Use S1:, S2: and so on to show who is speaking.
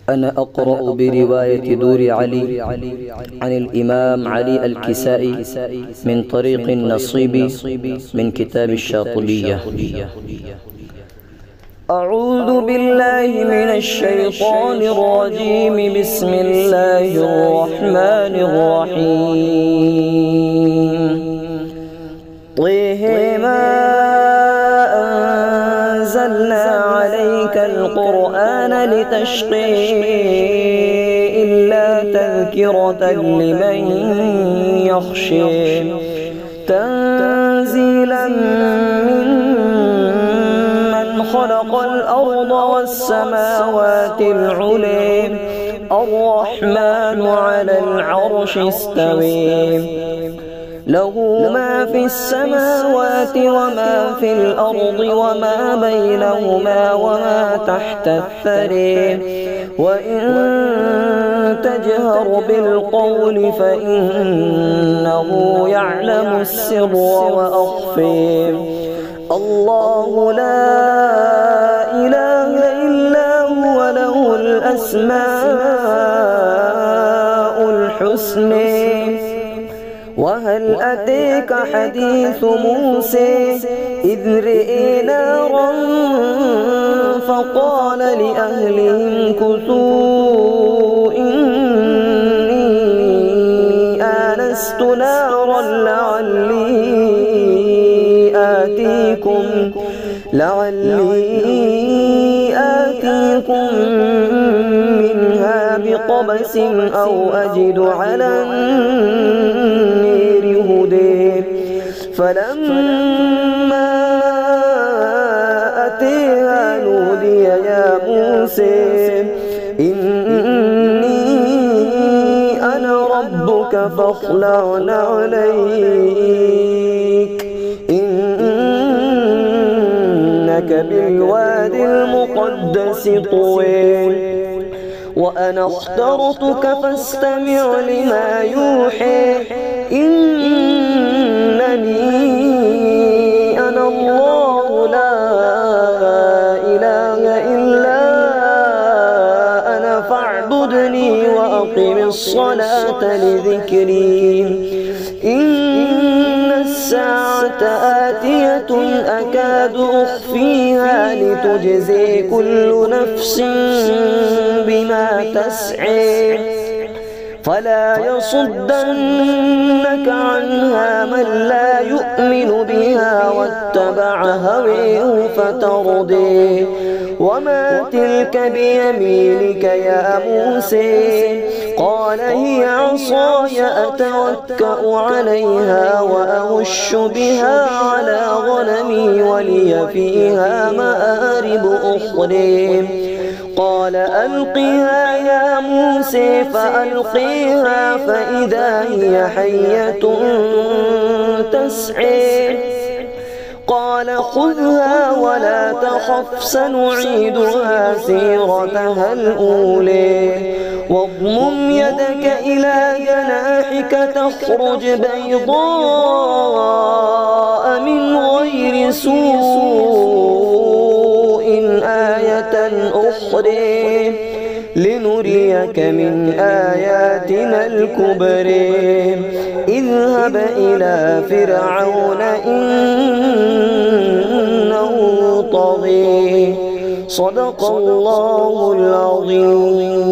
S1: أنا أقرأ برواية دور علي عن الإمام علي الكسائي من طريق النصيب من كتاب الشاطبية. أعوذ بالله من الشيطان الرجيم. بسم الله الرحمن الرحيم. طه ما أنزلنا عليك القرآن لتشقي إلا تذكرة لمن يخشى تنزيلا ممن خلق الأرض والسماوات العلى الرحمن على العرش استوى له ما في السماوات وما في الأرض وما بينهما وما تحت الثرى وإن تجهر بالقول فإنه يعلم السر وأخفى. الله لا إله إلا هو له الأسماء الحسنى. وهل أتيك حديث موسى إذ رئي نارا فقال لأهلهم كثوا إني آنست نارا لعلي آتيكم منها بقبس أو أجد على النار هدى. فلما أتيها نودي يا موسى إني أنا ربك فاخلع عليك إنك بالوادي المقدس طوى وأنا اخترتك فاستمع لما يوحى إنني أنا الله لا إله إلا أنا فاعبدني وأقم الصلاة لذكري. إن الساعة آتية أكاد أخفيها لتجزي كل نفس بما تسعى فلا يصدنك عنها من لا يؤمن بها واتبع هواه فتردي. وما تلك بيمينك يا موسى؟ قال هي عصاي أتوكأ عليها وأهش بها على غنمي ولي فيها مآرب أخرى. قال ألقها يا موسى فألقيها فإذا هي حية تسعى. قال خذها ولا تخف سنعيدها سيرتها الأولى واضمم يدك إلى جناحك تخرج بيضاء من غير سوء آية أخرى لنريك من آياتنا الكبرى. اذهب إلى فرعون إنه طغى. صدق الله العظيم.